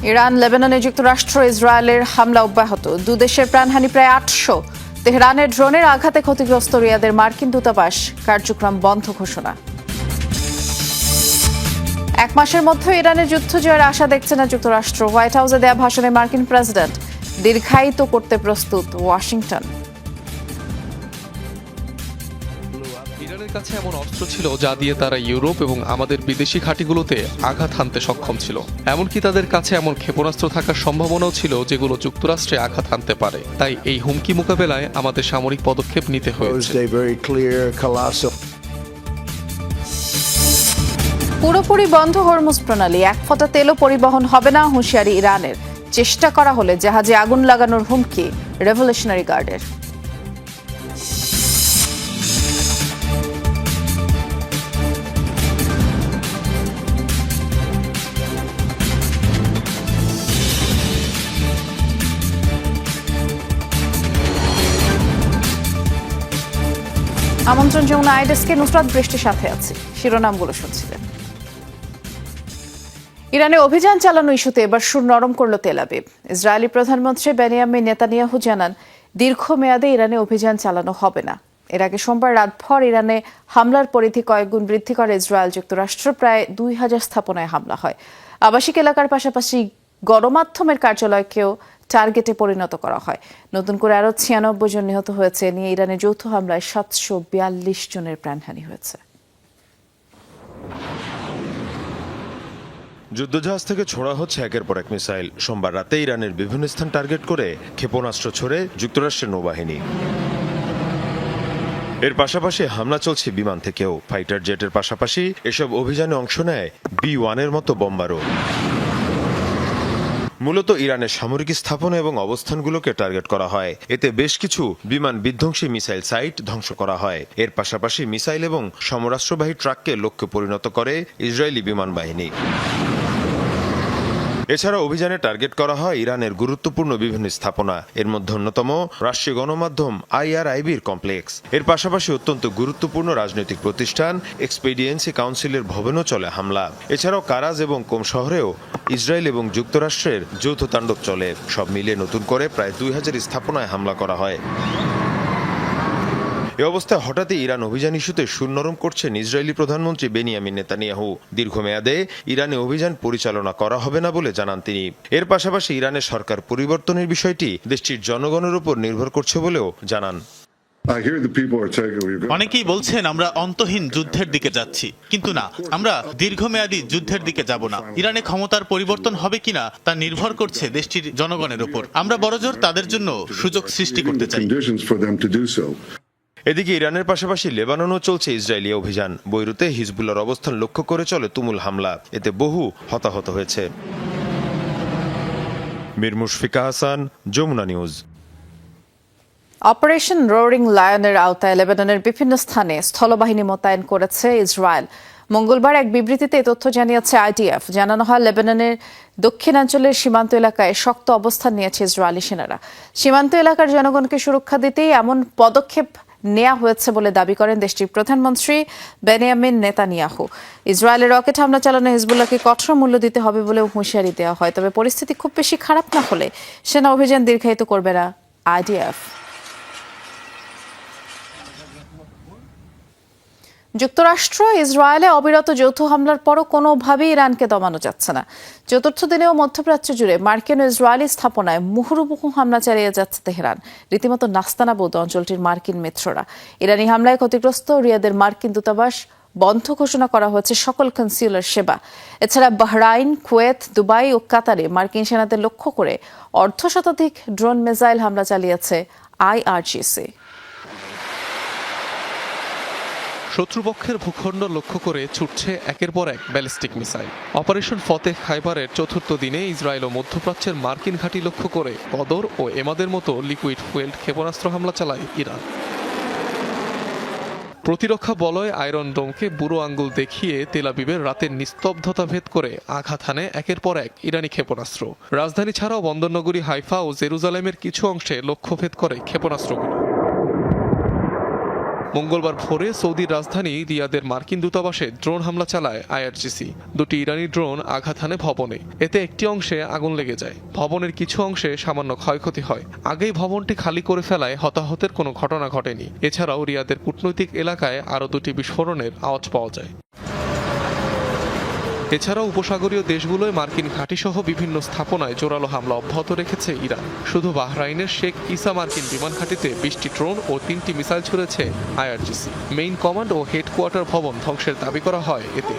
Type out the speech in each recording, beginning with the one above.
Iran, লেবাননে যুক্তরাষ্ট্র, ইসরায়েলের হামলা অব্যাহত। দুদেশের প্রাণহানি প্রায় ৮০০। তেহরানের ড্রোনের আঘাতে ক্ষতিগ্রস্ত রিয়াদের মার্কিন দূতাবাস, কার্যক্রম বন্ধ ঘোষণা। এক মাসের মধ্যে ইরানের যুদ্ধ জয়ের আশা দেখছে না যুক্তরাষ্ট্র। হোয়াইট হাউসে দেয়া ভাষণে মার্কিন প্রেসিডেন্ট, দীর্ঘায়িত করতে প্রস্তুত ওয়াশিংটন। ইরানের কাছে এমন অস্ত্র ছিল যা দিয়ে তারা ইউরোপ এবং আমাদের বিদেশি ঘাঁটিগুলোতে আঘাত হানতে সক্ষম ছিল। এমনকি তাদের কাছে এমন ক্ষেপণাস্ত্র থাকার সম্ভাবনাও ছিল যেগুলো যুক্তরাষ্ট্রে আঘাত হানতে পারে। তাই এই হুমকি মোকাবেলায় আমাদের সামরিক পদক্ষেপ নিতে হয়েছে। পুরোপুরি বন্ধ হরমুজ প্রণালী, এক ফোঁটা তেলও পরিবহন হবে না, হুঁশিয়ারি ইরানের। চেষ্টা করা হলে জাহাজে আগুন লাগানোর হুমকি রেভলিউশনারি গার্ডের। আমন্ত্রণ যমুনা আইডেস্কে, নুসরাত বৃষ্টির সাথে আছি। শিরোনামগুলো শুনছিলেন। ইরানে অভিযান চালানো ইস্যুতে এবার সুর নরম করল তেল আবিব। ইসরায়েলি প্রধানমন্ত্রী বেনিয়ামিন নেতানিয়াহু জানান, দীর্ঘমেয়াদে ইরানে অভিযান চালানো হবে না। এর আগে সোমবার রাতভর ইরানে হামলার পরিধি কয়েকগুণ বৃদ্ধি করে ইসরায়েল। যুক্তরাষ্ট্র প্রায় ২০০০ স্থাপনায় হামলা হয়। আবাসিক এলাকার পাশাপাশি গণমাধ্যমের কার্যালয়কেও টার্গেটে পরিণত করা হয়। নতুন করে আরও ৯৬ জন নিহত হয়েছে। নিয়ে ইরানের যৌথ হামলায় ৭৪২ জনের প্রাণহানি হয়েছে। যুদ্ধজাহাজ থেকে ছোড়া হচ্ছে একের পর এক মিসাইল। সোমবার রাতে ইরানের বিভিন্ন স্থান টার্গেট করে ক্ষেপণাস্ত্র ছোড়ে যুক্তরাষ্ট্রের নৌবাহিনী। এর পাশাপাশি হামলা চলছে বিমান থেকেও। ফাইটার জেটের পাশাপাশি এসব অভিযানে অংশ নেয় B-1 মতো বোমারও। মূলত ইরানের সামরিক স্থাপনা এবং অবস্থানগুলোকে টার্গেট করা হয়। এতে বেশ কিছু বিমান বিধ্বংসী মিসাইল সাইট ধ্বংস করা হয়। এর পাশাপাশি মিসাইল এবং সমরাস্ত্রবাহী ট্রাককে লক্ষ্যে পরিণত করে ইসরায়েলি বিমান বাহিনী। এছাড়া অভিযানে টার্গেট করা হয় ইরানের গুরুত্বপূর্ণ বিভিন্ন স্থাপনা। এর মধ্যে অন্যতম রাষ্ট্রীয় গণমাধ্যম IRIBর কমপ্লেক্স। এর পাশাপাশি অত্যন্ত গুরুত্বপূর্ণ রাজনৈতিক প্রতিষ্ঠান এক্সপেডিয়েন্সি কাউন্সিলের ভবনেও চলে হামলা। এছাড়াও কারাজ এবং কোম শহরেও ইসরায়েল এবং যুক্তরাষ্ট্রের যৌথ তাণ্ডব চলে। সব মিলিয়ে নতুন করে প্রায় ২০০০ স্থাপনায় হামলা করা হয়। এ অবস্থায় হঠাৎই ইরান অভিযান ইস্যুতে সুর নরম করছেন ইসরায়েলি প্রধানমন্ত্রী বেনিয়ামিন নেতানিয়াহু। দীর্ঘমেয়াদে ইরানে অভিযান পরিচালনা করা হবে না বলে জানান তিনি। এর পাশাপাশি ইরানের সরকার পরিবর্তনের বিষয়টি দেশটির জনগণের উপর নির্ভর করছে বলেও জানান। অনেকেই বলছেন আমরা অন্তহীন যুদ্ধের দিকে যাচ্ছি, কিন্তু না, আমরা দীর্ঘমেয়াদী যুদ্ধের দিকে যাব না। ইরানে ক্ষমতার পরিবর্তন হবে কিনা তা নির্ভর করছে দেশটির জনগণের উপর। আমরা বড়জোর তাদের জন্য সুযোগ সৃষ্টি করতে চাই। এদিকে ইরানের পাশাপাশি লেবাননও চলছে ইসরায়েলি অভিযান। বৈরুতে হিজবুল্লাহর অবস্থান লক্ষ্য করে চলে তুমুল হামলা। এতে বহু হতাহত হয়েছে। Mir Mushfika Hasan, Jamuna news. Operation roaring লায়নের আওতায় লেবাননের বিভিন্ন স্থানে স্থলবাহিনী মোতায়েন করেছে ইসরায়েল। মঙ্গলবার এক বিবৃতিতে এ তথ্য জানিয়েছে IDF। জানানো হয়, লেবাননের দক্ষিণাঞ্চলের সীমান্ত এলাকায় শক্ত অবস্থান নিয়েছে ইসরায়েলি সেনারা। সীমান্ত এলাকার জনগণকে সুরক্ষা দিতেই এমন পদক্ষেপ নেওয়া হয়েছে বলে দাবি করেন দেশটির প্রধানমন্ত্রী বেনিয়ামিন নেতানিয়াহু। ইসরায়েলের রকেট হামলা চালানো হিজবুল্লাহকে কঠোর মূল্য দিতে হবে বলেও হুঁশিয়ারি দেওয়া হয়। তবে পরিস্থিতি খুব বেশি খারাপ না হলে সেনা অভিযান দীর্ঘায়িত করবে না IDF। যুক্তরাষ্ট্র ইসরায়েলে অবিরত যৌথ হামলার পরও কোনোভাবেই ইরানকে দমানো যাচ্ছে না। চতুর্থ দিনেও মধ্যপ্রাচ্য জুড়ে মার্কিন ও ইসরায়েলি স্থাপনায় মুহুর্মুহু হামলা চালিয়ে যাচ্ছে তেহরান। রীতিমতো নাস্তানাবুদ অঞ্চলটির মার্কিন মিত্ররা। ইরানি হামলায় ক্ষতিগ্রস্ত রিয়াদের মার্কিন দূতাবাস বন্ধ ঘোষণা করা হয়েছে সকল কনসিউলার সেবা। এছাড়া বাহরাইন, কুয়েত, দুবাই ও কাতারে মার্কিন সেনাদের লক্ষ্য করে ১০০ ড্রোন মিসাইল হামলা চালিয়েছে IRGC। শত্রুপক্ষের ভূখণ্ড লক্ষ্য করে ছুটছে একের পর এক ব্যালিস্টিক মিসাইল। অপারেশন ফতেহ খাইবারের চতুর্থ দিনে ইসরায়েল ও মধ্যপ্রাচ্যের মার্কিন ঘাঁটি লক্ষ্য করে কদর ও এমাদের মতো লিকুইড ফুয়েলড ক্ষেপণাস্ত্র হামলা চালায় ইরান। প্রতিরক্ষা বলয় আয়রন ডোমকে বুড়ো আঙ্গুল দেখিয়ে তেল আবিবের রাতের নিস্তব্ধতা ভেদ করে আঘাত হানে একের পর এক ইরানি ক্ষেপণাস্ত্র। রাজধানী ছাড়াও বন্দরনগরী হাইফা ও জেরুজালেমের কিছু অংশে লক্ষ্যভেদ করে ক্ষেপণাস্ত্রগুলো। মঙ্গলবার ভোরে সৌদির রাজধানী রিয়াদের মার্কিন দূতাবাসে ড্রোন হামলা চালায় আইআরজিসি। দুটি ইরানি ড্রোন আঘাত হানে ভবনে। এতে একটি অংশে আগুন লেগে যায়। ভবনের কিছু অংশে সামান্য ক্ষয়ক্ষতি হয়। আগেই ভবনটি খালি করে ফেলায় হতাহতের কোনো ঘটনা ঘটেনি। এছাড়াও রিয়াদের কূটনৈতিক এলাকায় আরও দুটি বিস্ফোরণের আওয়াজ পাওয়া যায়। এছাড়াও উপসাগরীয় দেশগুলোয় মার্কিন ঘাঁটিসহ বিভিন্ন স্থাপনায় জোরালো হামলা অব্যাহত রেখেছে ইরান। শুধু বাহরাইনের শেখ ইসা মার্কিন বিমান ঘাঁটিতে 20টি ড্রোন ও 3টি মিসাইল ছুড়েছে আইআরজিসি। মেইন কমান্ড ও হেডকোয়ার্টার ভবন ধ্বংসের দাবি করা হয় এতে।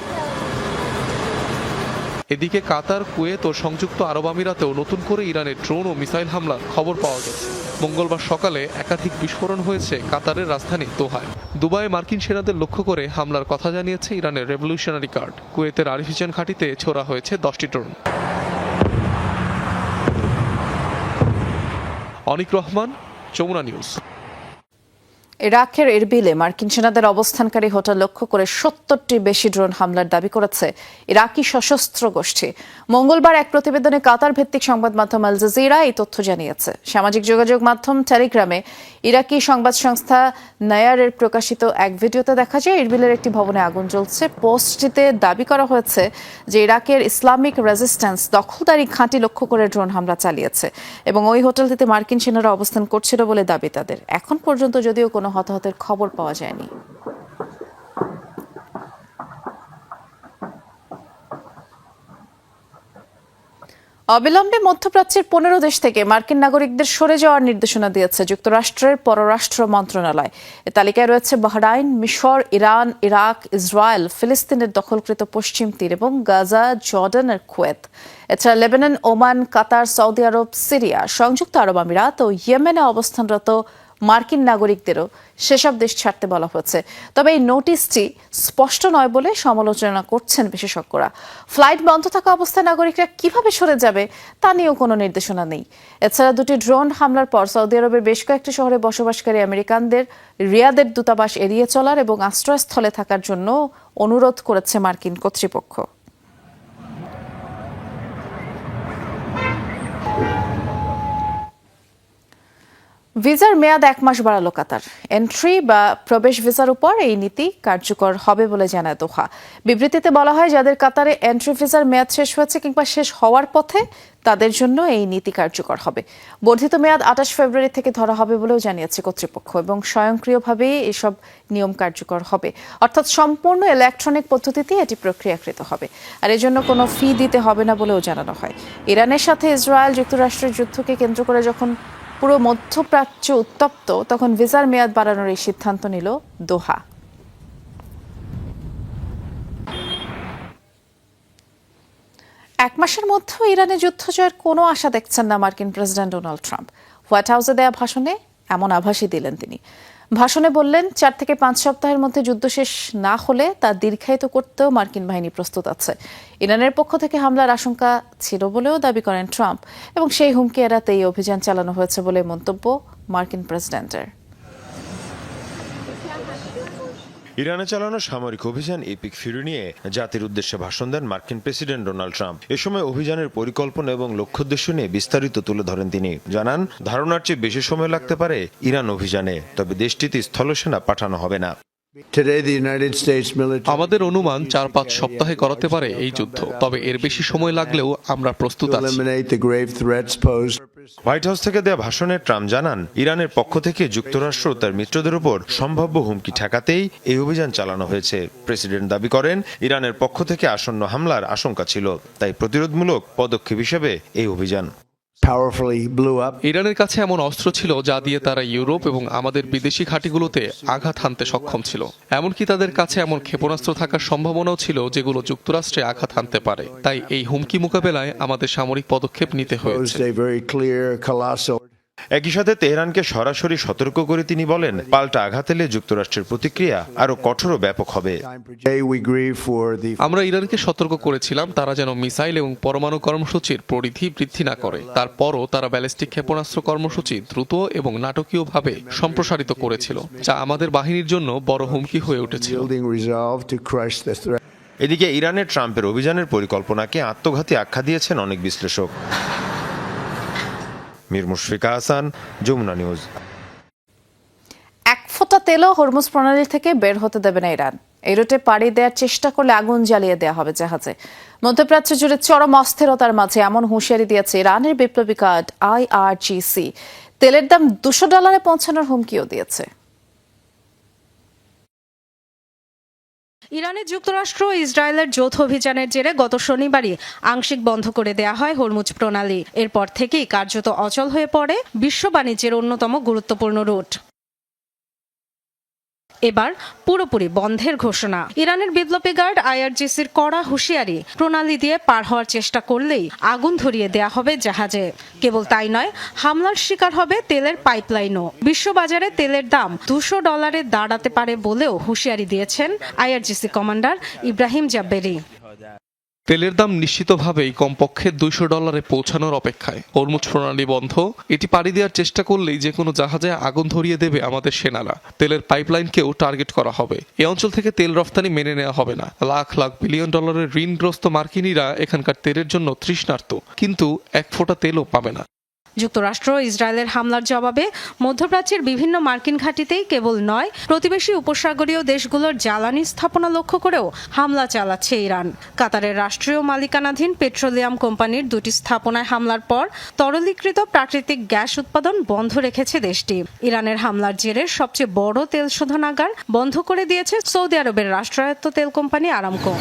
এদিকে কাতার, কুয়েত ও সংযুক্ত আরব আমিরাতেও নতুন করে ইরানের ড্রোন ও মিসাইল হামলার খবর পাওয়া গেছে। মঙ্গলবার সকালে একাধিক বিস্ফোরণ হয়েছে কাতারের রাজধানী দোহায়। দুবাইয়ে মার্কিন সেনাদের লক্ষ্য করে হামলার কথা জানিয়েছে ইরানের রেভলিউশনারি গার্ড। কুয়েতের আরিফিজান ঘাঁটিতে ছোড়া হয়েছে 10টি ড্রোন। অনিক রহমান, যমুনা নিউজ। ইরাকের এরবিলে মার্কিন সেনাদের অবস্থানকারী হোটেল লক্ষ্য করে 70টির বেশি ড্রোন হামলার দাবি করেছে ইরাকি সশস্ত্র গোষ্ঠী। মঙ্গলবার এক প্রতিবেদনে কাতার ভিত্তিক সংবাদ মাধ্যম আল জাজিরা এই তথ্য জানিয়েছে। সামাজিক যোগাযোগ মাধ্যম টেলিগ্রামে ইরাকি সংবাদ সংস্থা নায়ারের প্রকাশিত এক ভিডিওতে দেখা যায় এরবিলের একটি ভবনে আগুন জ্বলছে। পোস্টটিতে দাবি করা হয়েছে যে ইরাকের ইসলামিক রেজিস্ট্যান্স দখলদারি ঘাঁটি লক্ষ্য করে ড্রোন হামলা চালিয়েছে এবং ওই হোটেলটিতে মার্কিন সেনারা অবস্থান করছিল বলে দাবি তাদের। এখন পর্যন্ত যদিও কোনো হতাহতের খবর পাওয়া যায়নি। অবিলম্বে মধ্যপ্রাচ্যের 15 দেশ থেকে মার্কিন নাগরিকদের সরে যাওয়ার নির্দেশনা দিয়েছে যুক্তরাষ্ট্রের পররাষ্ট্র মন্ত্রণালয়। এ তালিকায় রয়েছে বাহরাইন, মিশর, ইরান, ইরাক, ইসরায়েল, ফিলিস্তিনের দখলকৃত পশ্চিম তীর এবং গাজা, জর্ডান আর কুয়েত। এছাড়া লেবানন, ওমান, কাতার, সৌদি আরব, সিরিয়া, সংযুক্ত আরব আমিরাত ও ইয়েমেনে অবস্থানরত মার্কিন নাগরিকদেরও সেসব দেশ ছাড়তে বলা হয়েছে। তবে এই নোটিশটি স্পষ্ট নয় বলে সমালোচনা করছেন বিশেষজ্ঞরা। ফ্লাইট বন্ধ থাকা অবস্থায় নাগরিকরা কিভাবে সরে যাবে তা নিয়েও কোনো নির্দেশনা নেই। এছাড়া দুটি ড্রোন হামলার পর সৌদি আরবের বেশ কয়েকটি শহরে বসবাসকারী আমেরিকানদের রিয়াদের দূতাবাস এড়িয়ে চলার এবং আশ্রয়স্থলে থাকার জন্য অনুরোধ করেছে মার্কিন কর্তৃপক্ষ। ভিসার মেয়াদ 1 মাস বাড়ালো কাতার। এন্ট্রি বা প্রবেশ ভিসার উপর এই নীতি কার্যকর হবে বলে জানায় দোহা। বিবৃতিতে বলা হয় যাদের কাতারে এন্ট্রি ভিসার মেয়াদ শেষ হয়েছে কিংবা শেষ হওয়ার পথে তাদের জন্য এই নীতি কার্যকর হবে। বর্ধিত মেয়াদ 28 ফেব্রুয়ারি থেকে ধরা হবে বলেও জানিয়েছে কর্তৃপক্ষ এবং স্বয়ংক্রিয়ভাবে এসব নিয়ম কার্যকর হবে, অর্থাৎ সম্পূর্ণ ইলেকট্রনিক পদ্ধতিতে এটি প্রক্রিয়াকৃত হবে আর এজন্য কোনো ফি দিতে হবে না বলেও জানানো হয়। ইরানের সাথে ইসরায়েল যুক্তরাষ্ট্রের যুদ্ধকে কেন্দ্র করে যখন পুরো মধ্যপ্রাচ্য উত্তপ্ত তখন ভিসার মেয়াদ বাড়ানোর এই সিদ্ধান্ত নিল দোহা। এক মাসের মধ্যে ইরানে যুদ্ধ জয়ের কোনো আশা দেখছেন না মার্কিন প্রেসিডেন্ট ডোনাল্ড ট্রাম্প। হোয়াইট হাউসে দেয়া ভাষণে এমন আভাসই দিলেন তিনি। ভাষণে বললেন 4 থেকে 5 সপ্তাহের মধ্যে যুদ্ধ শেষ না হলে তা দীর্ঘায়িত করতেও মার্কিন বাহিনী প্রস্তুত আছে। ইরানের পক্ষ থেকে হামলার আশঙ্কা ছিল বলেও দাবি করেন ট্রাম্প এবং সেই হুমকি এড়াতে এই অভিযান চালানো হয়েছে বলে মন্তব্য মার্কিন প্রেসিডেন্টের। ইরানে চালানো সামরিক অভিযান এপিক ফিউরি নিয়ে জাতির উদ্দেশ্যে ভাষণ দেন মার্কিন প্রেসিডেন্ট ডোনাল্ড ট্রাম্প। এ সময় অভিযানের পরিকল্পনা এবং লক্ষ্যোদ্দেশ্য নিয়ে বিস্তারিত তুলে ধরেন তিনি। জানান, ধারণার চেয়ে বেশি সময় লাগতে পারে ইরান অভিযানে, তবে দেশটিতে স্থলসেনা পাঠানো হবে না। আমাদের অনুমান 4-5 সপ্তাহে করাতে পারে এই যুদ্ধ, তবে এর বেশি সময় লাগলেও আমরা প্রস্তুত আছি। হোয়াইট হাউস থেকে দেয়া ভাষণে ট্রাম্প জানান, ইরানের পক্ষ থেকে যুক্তরাষ্ট্র তার মিত্রদের উপর সম্ভাব্য হুমকি ঠেকাতেই এই অভিযান চালানো হয়েছে। প্রেসিডেন্ট দাবি করেন, ইরানের পক্ষ থেকে আসন্ন হামলার আশঙ্কা ছিল, তাই প্রতিরোধমূলক পদক্ষেপ হিসেবে এই অভিযান। ইরানের কাছে এমন অস্ত্র ছিল যা দিয়ে তারা ইউরোপ এবং আমাদের বিদেশি ঘাঁটিগুলোতে আঘাত হানতে সক্ষম ছিল। এমনকি তাদের কাছে এমন ক্ষেপণাস্ত্র থাকার সম্ভাবনাও ছিল যেগুলো যুক্তরাষ্ট্রে আঘাত হানতে পারে। তাই এই হুমকি মোকাবেলায় আমাদের সামরিক পদক্ষেপ নিতে হয়েছে। একই সাথে তেহরানকে সরাসরি সতর্ক করে তিনি বলেন, পাল্টা আঘাত এলে যুক্তরাষ্ট্রের প্রতিক্রিয়া আরো কঠোর ও ব্যাপক হবে। আমরা ইরানকে সতর্ক করেছিলাম তারা যেন মিসাইল এবং পরমাণু কর্মসূচির পরিধি বৃদ্ধি না করে। তারপরও তারা ব্যালিস্টিক ক্ষেপণাস্ত্র কর্মসূচি দ্রুত এবং নাটকীয়ভাবে সম্প্রসারিত করেছিল, যা আমাদের বাহিনীর জন্য বড় হুমকি হয়ে উঠেছিল। এদিকে ইরানের ট্রাম্পের অভিযানের পরিকল্পনাকে আত্মঘাতী আখ্যা দিয়েছেন অনেক বিশ্লেষক। মীর মুশফিকা হাসান, যমুনা নিউজ। এক ফোঁটা তেল তেলও হরমুজ প্রণালী থেকে বের হতে দেবে না ইরান। এই রুটে পাড়ি দেওয়ার চেষ্টা করলে আগুন জ্বালিয়ে দেওয়া হবে জাহাজে। মধ্যপ্রাচ্য জুড়ে চরম অস্থিরতার মাঝে এমন হুঁশিয়ারি দিয়েছে ইরানের বিপ্লবী গার্ড IRGC। তেলের দাম $200 পৌঁছানোর হুমকিও দিয়েছে। ইরানের যুক্তরাষ্ট্র ও ইসরায়েলের যৌথ অভিযানের জেরে গত শনিবারই আংশিক বন্ধ করে দেয়া হয় হরমুজ প্রণালী। এরপর থেকেই কার্যত অচল হয়ে পড়ে বিশ্ব বাণিজ্যের অন্যতম গুরুত্বপূর্ণ রুট। এবার পুরোপুরি বন্ধের ঘোষণা। ইরানের বিপ্লবী গার্ড IRGCর কড়া হুঁশিয়ারি, প্রণালী দিয়ে পার হওয়ার চেষ্টা করলেই আগুন ধরিয়ে দেয়া হবে জাহাজে। কেবল তাই নয়, হামলার শিকার হবে তেলের পাইপলাইনও। বিশ্ববাজারে তেলের দাম $200 দাঁড়াতে পারে বলেও হুঁশিয়ারি দিয়েছেন IRGC কমান্ডার ইব্রাহিম জাব্বেরি। তেলের দাম নিশ্চিতভাবেই কমপক্ষে $200 পৌঁছানোর অপেক্ষায়। হরমুজ প্রণালী বন্ধ, এটি পাড়ি দেওয়ার চেষ্টা করলেই যে কোনো জাহাজে আগুন ধরিয়ে দেবে আমাদের সেনারা। তেলের পাইপলাইনকেও টার্গেট করা হবে। এই অঞ্চল থেকে তেল রফতানি মেনে নেওয়া হবে না। লাখ লাখ বিলিয়ন ডলারের ঋণগ্রস্ত মার্কিনীরা এখানকার তেলের জন্য তৃষ্ণার্ত, কিন্তু এক ফোঁটা তেলও পাবে না। যুক্তরাষ্ট্র ইসরায়েলের হামলার জবাবে মধ্যপ্রাচ্যের বিভিন্ন মার্কিন ঘাঁটিতেই কেবল নয়, প্রতিবেশী উপসাগরীয় দেশগুলোর জ্বালানি স্থাপনা লক্ষ্য করেও হামলা চালাচ্ছে ইরান। কাতারের রাষ্ট্রীয় মালিকানাধীন পেট্রোলিয়াম কোম্পানির 2টি স্থাপনায় হামলার পর তরলীকৃত প্রাকৃতিক গ্যাস উৎপাদন বন্ধ রেখেছে দেশটি। ইরানের হামলার জেরে সবচেয়ে বড় তেল শোধনাগার বন্ধ করে দিয়েছে সৌদি আরবের রাষ্ট্রায়ত্ত তেল কোম্পানি আরামকো।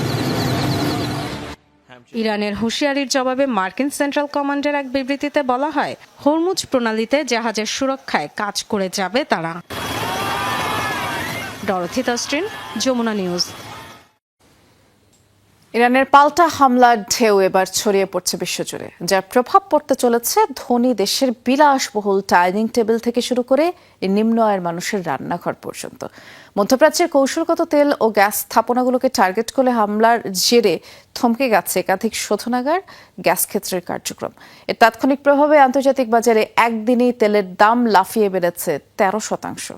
ইরানের হুঁশিয়ারির জবাবে মার্কিন সেন্ট্রাল কমান্ডের এক বিবৃতিতে বলা হয়, হরমুজ প্রণালীতে জাহাজের সুরক্ষায় কাজ করে যাবে তারা। Dorothy Tasrin, Jamuna News. ইরানের পাল্টা হামলার ঢেউ এবার ছড়িয়ে পড়ছে বিশ্বজুড়ে, যার প্রভাব পড়তে চলেছে ধনী দেশের বিলাসবহুল ডাইনিং টেবিল থেকে শুরু করে নিম্ন আয়ের মানুষের রান্নাঘর পর্যন্ত। মধ্যপ্রাচ্যের কৌশলগত তেল ও গ্যাস স্থাপনাগুলোকে টার্গেট করে হামলার জেরে থমকে গেছে একাধিক শোধনাগার, গ্যাস ক্ষেত্রের কার্যক্রম। এর তাৎক্ষণিক প্রভাবে আন্তর্জাতিক বাজারে একদিনেই তেলের দাম লাফিয়ে বেড়েছে 13%।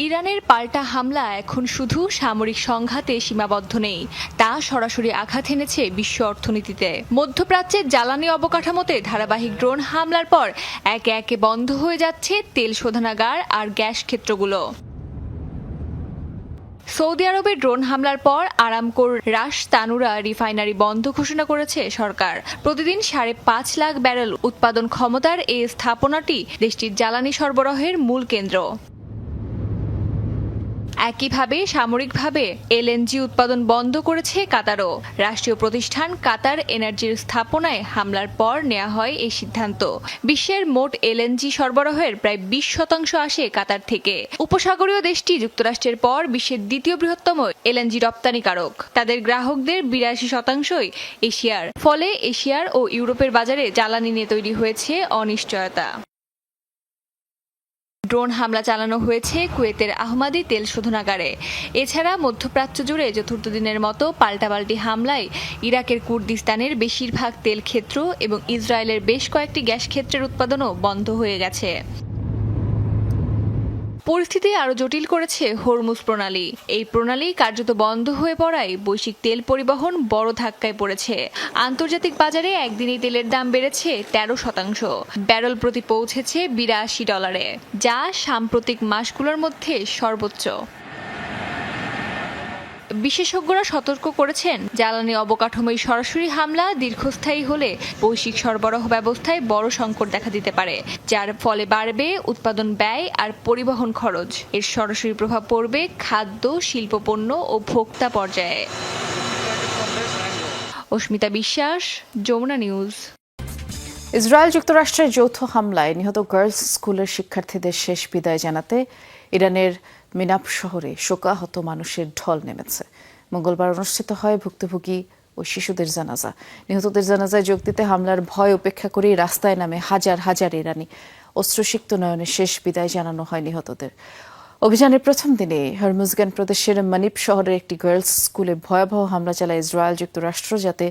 ইরানের পাল্টা হামলা এখন শুধু সামরিক সংঘাতে সীমাবদ্ধ নেই, তা সরাসরি আঘাত এনেছে বিশ্ব অর্থনীতিতে। মধ্যপ্রাচ্যের জ্বালানি অবকাঠামোতে ধারাবাহিক ড্রোন হামলার পর একে একে বন্ধ হয়ে যাচ্ছে তেল শোধনাগার আর গ্যাস ক্ষেত্রগুলো। সৌদি আরবে ড্রোন হামলার পর আরামকোর রাশ তানুরা রিফাইনারি বন্ধ ঘোষণা করেছে সরকার। প্রতিদিন 5.5 লাখ ব্যারেল উৎপাদন ক্ষমতার এই স্থাপনাটি দেশটির জ্বালানি সরবরাহের মূল কেন্দ্র। একইভাবে সামরিকভাবে LNG উৎপাদন বন্ধ করেছে কাতারও। রাষ্ট্রীয় প্রতিষ্ঠান কাতার এনার্জির স্থাপনায় হামলার পর নেওয়া হয় এই সিদ্ধান্ত। বিশ্বের মোট LNG সরবরাহের প্রায় 20% আসে কাতার থেকে। উপসাগরীয় দেশটি যুক্তরাষ্ট্রের পর বিশ্বের দ্বিতীয় বৃহত্তম LNG রপ্তানিকারক। তাদের গ্রাহকদের 82%ই এশিয়ার। ফলে এশিয়ার ও ইউরোপের বাজারে জ্বালানি নিয়ে তৈরি হয়েছে অনিশ্চয়তা। ড্রোন হামলা চালানো হয়েছে কুয়েতের আহমাদি তেল শোধনাগারে। এছাড়া মধ্যপ্রাচ্য জুড়ে চতুর্থ দিনের মতো পাল্টাপাল্টি হামলায় ইরাকের কুর্দিস্তানের বেশিরভাগ তেল ক্ষেত্র এবং ইসরায়েলের বেশ কয়েকটি গ্যাস ক্ষেত্রের উৎপাদনও বন্ধ হয়ে গেছে। পরিস্থিতি আরও জটিল করেছে হরমুজ প্রণালী। এই প্রণালী কার্যত বন্ধ হয়ে পড়ায় বৈশ্বিক তেল পরিবহন বড় ধাক্কায় পড়েছে। আন্তর্জাতিক বাজারে একদিনেই তেলের দাম বেড়েছে 13%। ব্যারেল প্রতি পৌঁছেছে $82, যা সাম্প্রতিক মাসগুলোর মধ্যে সর্বোচ্চ। বিশেষজ্ঞরা সতর্ক করেছেন, জ্বালানি অবকাঠামোয় সরাসরি হামলা দীর্ঘস্থায়ী হলে বৈশ্বিক সরবরাহ ব্যবস্থায় বড় সংকট দেখা দিতে পারে, যার ফলে বাড়বে উৎপাদন ব্যয় আর পরিবহন খরচ। এর সরাসরি প্রভাব পড়বে খাদ্য, শিল্পপণ্য ও ভোক্তা পর্যায়ে। অস্মিতা বিশ্বাস, যমুনা নিউজ। ইসরায়েল যুক্তরাষ্ট্রের যৌথ হামলায় নিহত গার্লস স্কুলের শিক্ষার্থীদের শেষ বিদায় জানাতে ইরানের মিনাপ শহরে শোকাহত মানুষের ঢল নেমেছে। মঙ্গলবার অনুষ্ঠিত হয় ভুক্তভোগী ওই শিশুদের জানাজা। নিহতদের জানাজায় যোগ দিতে হামলার ভয় উপেক্ষা করে রাস্তায় নামে হাজার হাজার ইরানি। অশ্রুসিক্ত নয়নে শেষ বিদায় জানানো হয় নিহতদের। অভিযানের প্রথম দিনে হরমুজগান প্রদেশের মানিপ শহরের একটি গার্লস স্কুলে ভয়াবহ হামলা চালায় ইসরায়েল যুক্তরাষ্ট্র, যাতে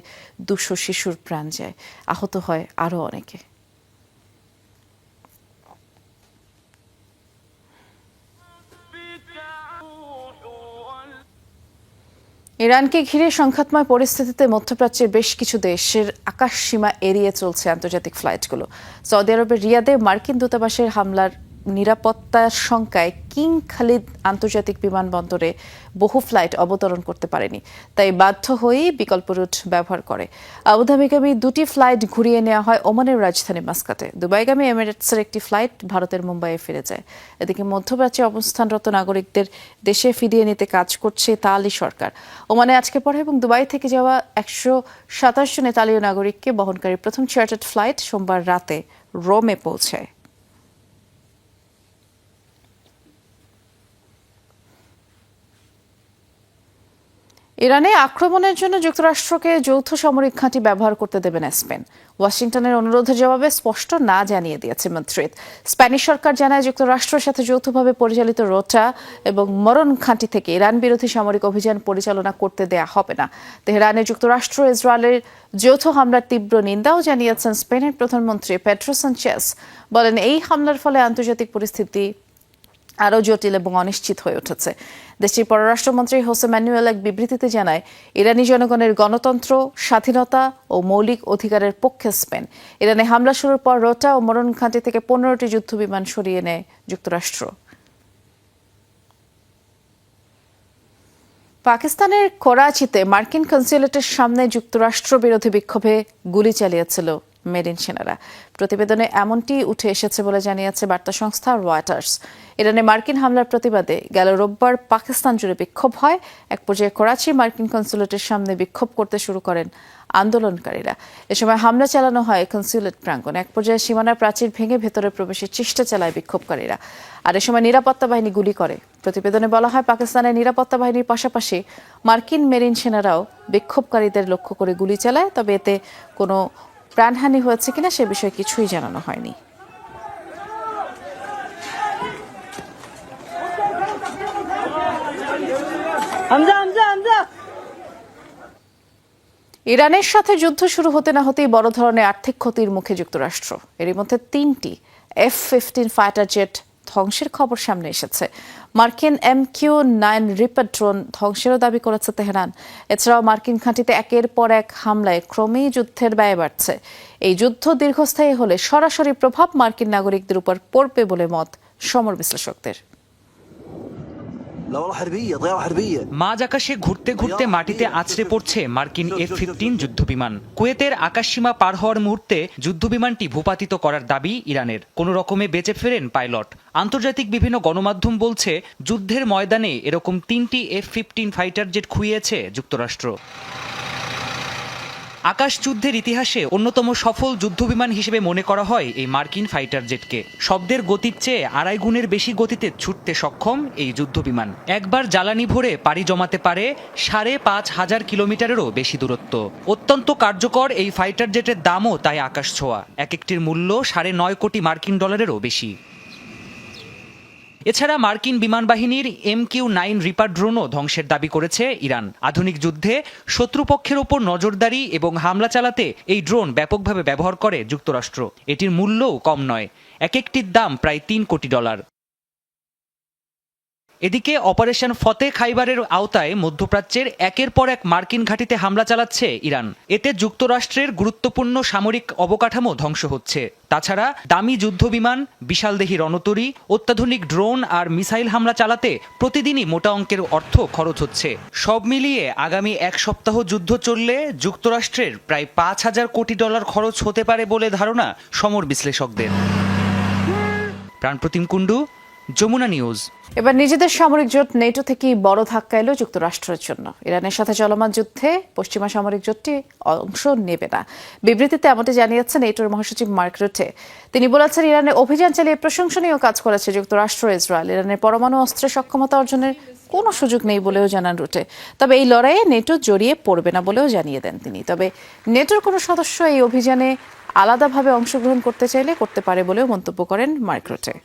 200 শিশুর প্রাণ যায়। আহত হয় আরও অনেকে। ইরানকে ঘিরে সংঘাতময় পরিস্থিতিতে মধ্যপ্রাচ্যের বেশ কিছু দেশের আকাশ সীমা এড়িয়ে চলছে আন্তর্জাতিক ফ্লাইটগুলো। সৌদি আরবের রিয়াদে মার্কিন দূতাবাসের হামলার নিরাপত্তার শঙ্কায় কিং খালিদ আন্তর্জাতিক বিমানবন্দরে বহু ফ্লাইট অবতরণ করতে পারেনি, তাই বাধ্য হয়েই বিকল্প রুট ব্যবহার করে। আবুধাবিগামী 2টি ফ্লাইট ঘুরিয়ে নেওয়া হয় ওমানের রাজধানী মাস্কাটে। দুবাইগামী এমিরেটসের একটি ফ্লাইট ভারতের মুম্বাইয়ে ফিরে যায়। এদিকে মধ্যপ্রাচ্যে অবস্থানরত নাগরিকদের দেশে ফিরিয়ে নিতে কাজ করছে ইতালি সরকার। ওমানে আজকে পড়া এবং দুবাই থেকে যাওয়া 127 জন ইতালীয় নাগরিককে বহনকারী প্রথম চার্টার্ড ফ্লাইট সোমবার রাতে রোমে পৌঁছায়। ইরানে আক্রমণের জন্য যুক্তরাষ্ট্রকে যৌথ সামরিক ঘাঁটি ব্যবহার করতে দেবে না স্পেন। ওয়াশিংটনের অনুরোধের জবাবে স্পষ্ট না জানিয়ে দিয়েছে মাদ্রিদ। স্প্যানিশ সরকার জানায় যুক্তরাষ্ট্রের সাথে যৌথভাবে পরিচালিত রোটা এবং মরন ঘাঁটি থেকে ইরান বিরোধী সামরিক অভিযান পরিচালনা করতে দেয়া হবে না। তেহরানে যুক্তরাষ্ট্র ইসরায়েলের যৌথ হামলার তীব্র নিন্দাও জানিয়েছেন স্পেনের প্রধানমন্ত্রী পেড্রো সানচেজ। বলেন, এই হামলার ফলে আন্তর্জাতিক পরিস্থিতি আরও জটিল এবং অনিশ্চিত হয়ে উঠেছে। দেশটির পররাষ্ট্রমন্ত্রী হোসে ম্যানুয়েল এক বিবৃতিতে জানায়, ইরানি জনগণের গণতন্ত্র, স্বাধীনতা ও মৌলিক অধিকারের পক্ষে স্পেন। ইরানে হামলা শুরুর পর রোটা ও মরন ঘাঁটি থেকে 15টি যুদ্ধবিমান সরিয়ে নেয় যুক্তরাষ্ট্র। পাকিস্তানের করাচিতে মার্কিন কনসুলেটের সামনে যুক্তরাষ্ট্র বিরোধী বিক্ষোভে গুলি চালিয়েছিল মেরিন সেনারা। প্রতিবেদনে এমনটি উঠে এসেছে বলে জানিয়েছে বার্তা সংস্থা রয়টার্স। ইরানে মার্কিন হামলার প্রতিবাদে গেল রোববার পাকিস্তান জুড়ে বিক্ষোভ হয়। এক পর্যায়ে করাচি মার্কিন কনসুলেটের সামনে বিক্ষোভ করতে শুরু করেন আন্দোলনকারীরা। এ সময় হামলা চালানো হয় কনসুলেট প্রাঙ্গণে। এক পর্যায়ে সীমানার প্রাচীর ভেঙে ভেতরে প্রবেশের চেষ্টা চালায় বিক্ষোভকারীরা। আর এ সময় নিরাপত্তা বাহিনী গুলি করে। প্রতিবেদনে বলা হয়, পাকিস্তানের নিরাপত্তা বাহিনীর পাশাপাশি মার্কিন মেরিন সেনারাও বিক্ষোভকারীদের লক্ষ্য করে গুলি চালায়। তবে এতে কোনো প্রাণহানি হয়েছে কিনা সে বিষয়ে কিছুই জানানো হয়নি। ইরানের সাথে যুদ্ধ শুরু হতে না হতেই বড় ধরনের আর্থিক ক্ষতির মুখে যুক্তরাষ্ট্র। এরই মধ্যে 3টি F-15 ফাইটার জেট ধ্বংসের খবর সামনে এসেছে। মার্কিন MQ-9 রিপার ড্রোন ধ্বংসেরও দাবি করেছে তেহরান। এছাড়াও মার্কিন ঘাঁটিতে একের পর এক হামলায় ক্রমেই যুদ্ধের ব্যয় বাড়ছে। এই যুদ্ধ দীর্ঘস্থায়ী হলে সরাসরি প্রভাব মার্কিন নাগরিকদের উপর পড়বে বলে মত সমর বিশ্লেষকদের। মাঝ আকাশে ঘুরতে ঘুরতে মাটিতে আছড়ে পড়ছে মার্কিন F-15 যুদ্ধবিমান। কুয়েতের আকাশসীমা পার হওয়ার মুহূর্তে যুদ্ধবিমানটি ভূপাতিত করার দাবি ইরানের। কোনো রকমে বেঁচে ফেরেন পাইলট। আন্তর্জাতিক বিভিন্ন গণমাধ্যম বলছে, যুদ্ধের ময়দানে এরকম 3টি F-15 ফাইটার জেট খুইয়েছে যুক্তরাষ্ট্র। আকাশ যুদ্ধের ইতিহাসে অন্যতম সফল যুদ্ধবিমান হিসেবে মনে করা হয় এই মার্কিন ফাইটার জেটকে। শব্দের গতির চেয়ে 2.5 গুণের বেশি গতিতে ছুটতে সক্ষম এই যুদ্ধবিমান একবার জ্বালানি ভরে পাড়ি জমাতে পারে 5,500 কিলোমিটারেরও বেশি দূরত্ব। অত্যন্ত কার্যকর এই ফাইটার জেটের দামও তাই আকাশ ছোঁয়া। এক একটির মূল্য 9.5 কোটি মার্কিন ডলারেরও বেশি। এছাড়া মার্কিন বিমান বাহিনীর MQ-9 রিপার ড্রোনও ধ্বংসের দাবি করেছে ইরান। আধুনিক যুদ্ধে শত্রুপক্ষের ওপর নজরদারি এবং হামলা চালাতে এই ড্রোন ব্যাপকভাবে ব্যবহার করে যুক্তরাষ্ট্র। এটির মূল্যও কম নয়, এক একটির দাম প্রায় 3 কোটি ডলার। এদিকে অপারেশন ফতে খাইবারের আওতায় মধ্যপ্রাচ্যের একের পর এক মার্কিন ঘাঁটিতে হামলা চালাচ্ছে ইরান। এতে যুক্তরাষ্ট্রের গুরুত্বপূর্ণ সামরিক অবকাঠামো ধ্বংস হচ্ছে। তাছাড়া দামি যুদ্ধবিমান, বিশালদেহী রণতরী, অত্যাধুনিক ড্রোন আর মিসাইল হামলা চালাতে প্রতিদিনই মোটা অঙ্কের অর্থ খরচ হচ্ছে। সব মিলিয়ে আগামী 1 সপ্তাহ যুদ্ধ চললে যুক্তরাষ্ট্রের প্রায় 5,000 কোটি ডলার খরচ হতে পারে বলে ধারণা সমর বিশ্লেষকদের। প্রাণপ্রতিম কুণ্ডু, যমুনা নিউজ। এবার নিজেদের সামরিক জোট নেটো থেকেই বড় ধাক্কা এলো যুক্তরাষ্ট্রের জন্য। ইরানের সাথে চলমান যুদ্ধে পশ্চিমা সামরিক জোটটি অংশ নেবে না। বিবৃতিতে এমনটি জানিয়েছেন নেটোর মহাসচিব মার্ক রুটে। তিনি বলেছেন, ইরানে অভিযান চালিয়ে প্রশংসনীয় কাজ করেছে যুক্তরাষ্ট্র ইসরায়েল। ইরানের পরমাণু অস্ত্রের সক্ষমতা অর্জনের কোনো সুযোগ নেই বলেও জানান রুটে। তবে এই লড়াইয়ে নেটো জড়িয়ে পড়বে না বলেও জানিয়ে দেন তিনি। তবে নেটোর কোনো সদস্য এই অভিযানে আলাদাভাবে অংশগ্রহণ করতে চাইলে করতে পারে বলেও মন্তব্য করেন মার্ক রুটে।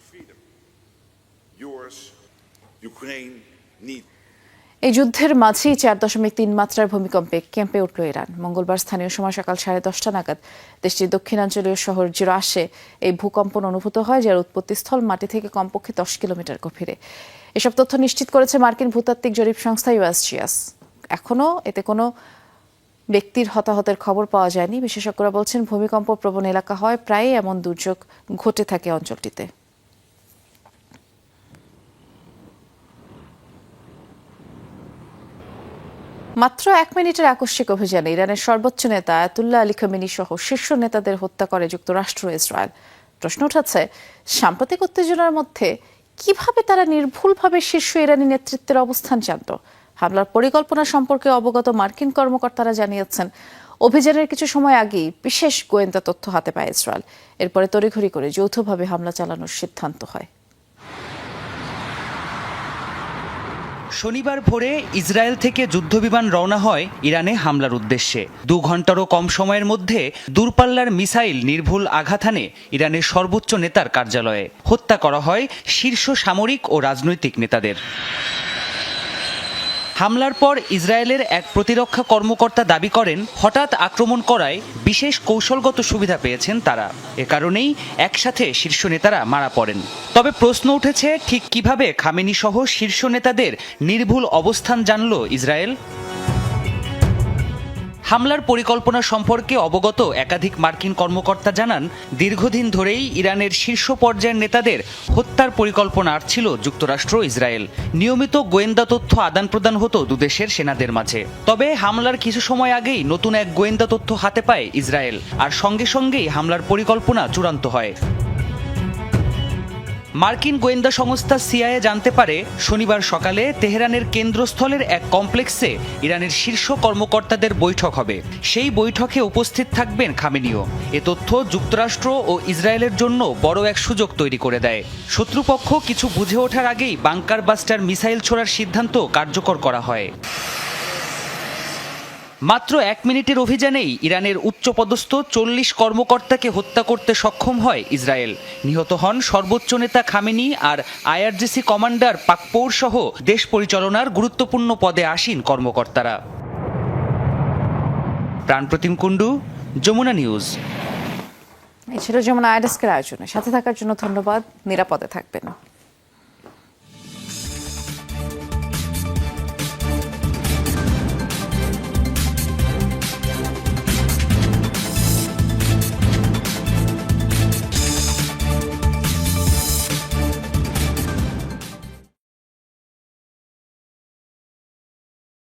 এই যুদ্ধের মাঝেই 4.3 মাত্রার ভূমিকম্পে কেঁপে উঠল ইরান। মঙ্গলবার স্থানীয় সময় সকাল 10:30 নাগাদ দেশটির দক্ষিণাঞ্চলীয় শহর জিরাশে এই ভূকম্পন অনুভূত হয়, যার উৎপত্তিস্থল মাটি থেকে কমপক্ষে 10 কিলোমিটার গভীরে। এসব তথ্য নিশ্চিত করেছে মার্কিন ভূতাত্ত্বিক জরিপ সংস্থা USGS। এখনও এতে কোনো ব্যক্তির হতাহতের খবর পাওয়া যায়নি। বিশেষজ্ঞরা বলছেন, ভূমিকম্প প্রবণ এলাকা হয় প্রায়ই এমন দুর্যোগ ঘটে থাকে অঞ্চলটিতে। মাত্র 1 মিনিটের আকস্মিক অভিযানে ইরানের সর্বোচ্চ নেতা আয়াতুল্লাহ আলী খামেনি সহ শীর্ষ নেতাদের হত্যা করে যুক্তরাষ্ট্র ও ইসরায়েল। প্রশ্ন উঠেছে, সাম্প্রতিক উত্তেজনার মধ্যে কিভাবে তারা নির্ভুলভাবে শীর্ষ ইরানি নেতৃত্বের অবস্থান জানত? হামলার পরিকল্পনা সম্পর্কে অবগত মার্কিন কর্মকর্তারা জানিয়েছেন, অভিযানের কিছু সময় আগেই বিশেষ গোয়েন্দা তথ্য হাতে পায় ইসরায়েল। এরপরে তড়িঘড়ি করে যৌথভাবে হামলা চালানোর সিদ্ধান্ত হয়। শনিবার ভোরে ইসরায়েল থেকে যুদ্ধবিমান রওনা হয় ইরানে হামলার উদ্দেশ্যে। 2 ঘন্টারও কম সময়ের মধ্যে দূরপাল্লার মিসাইল নির্ভুল আঘাত হানে ইরানের সর্বোচ্চ নেতার কার্যালয়ে। হত্যা করা হয় শীর্ষ সামরিক ও রাজনৈতিক নেতাদের। হামলার পর ইসরায়েলের এক প্রতিরক্ষা কর্মকর্তা দাবি করেন, হঠাৎ আক্রমণ করায় বিশেষ কৌশলগত সুবিধা পেয়েছেন তারা। এ কারণেই একসাথে শীর্ষ নেতারা মারা পড়েন। তবে প্রশ্ন উঠেছে, ঠিক কিভাবে খামেনি সহ শীর্ষ নেতাদের নির্ভুল অবস্থান জানল ইসরায়েল? হামলার পরিকল্পনা সম্পর্কে অবগত একাধিক মার্কিন কর্মকর্তা জানান, দীর্ঘদিন ধরেই ইরানের শীর্ষ পর্যায়ের নেতাদের হত্যার পরিকল্পনা ছিল যুক্তরাষ্ট্র ইসরায়েল। নিয়মিত গোয়েন্দা তথ্য আদান প্রদান হতো দুদেশের সেনাদের মাঝে। তবে হামলার কিছু সময় আগেই নতুন এক গোয়েন্দা তথ্য হাতে পায় ইসরায়েল, আর সঙ্গে সঙ্গেই হামলার পরিকল্পনা চূড়ান্ত হয়। মার্কিন গোয়েন্দা সংস্থা সিআইএ জানতে পারে, শনিবার সকালে তেহরানের কেন্দ্রস্থলের এক কমপ্লেক্সে ইরানের শীর্ষ কর্মকর্তাদের বৈঠক হবে। সেই বৈঠকে উপস্থিত থাকবেন খামেনিও। এ তথ্য যুক্তরাষ্ট্র ও ইসরায়েলের জন্য বড় এক সুযোগ তৈরি করে দেয়। শত্রুপক্ষ কিছু বুঝে ওঠার আগেই বাংকার বাস্টার মিসাইল ছোড়ার সিদ্ধান্ত কার্যকর করা হয়। মাত্র 1 মিনিটের অভিযানেই ইরানের উচ্চপদস্থ 40 কর্মকর্তাকে হত্যা করতে সক্ষম হয় ইসরায়েল। নিহত হন সর্বোচ্চ নেতা খামেনি আর আইআরজিসি কমান্ডার পাকপোর সহ দেশ পরিচালনার গুরুত্বপূর্ণ পদে আসীন কর্মকর্তারা। প্রাণপ্রতিম কুণ্ডু, যমুনা নিউজ। এই ছিল যমুনা আইডেস্কের আয়োজনে। সাথে থাকার জন্য ধন্যবাদ। নিরাপদে থাকবেন।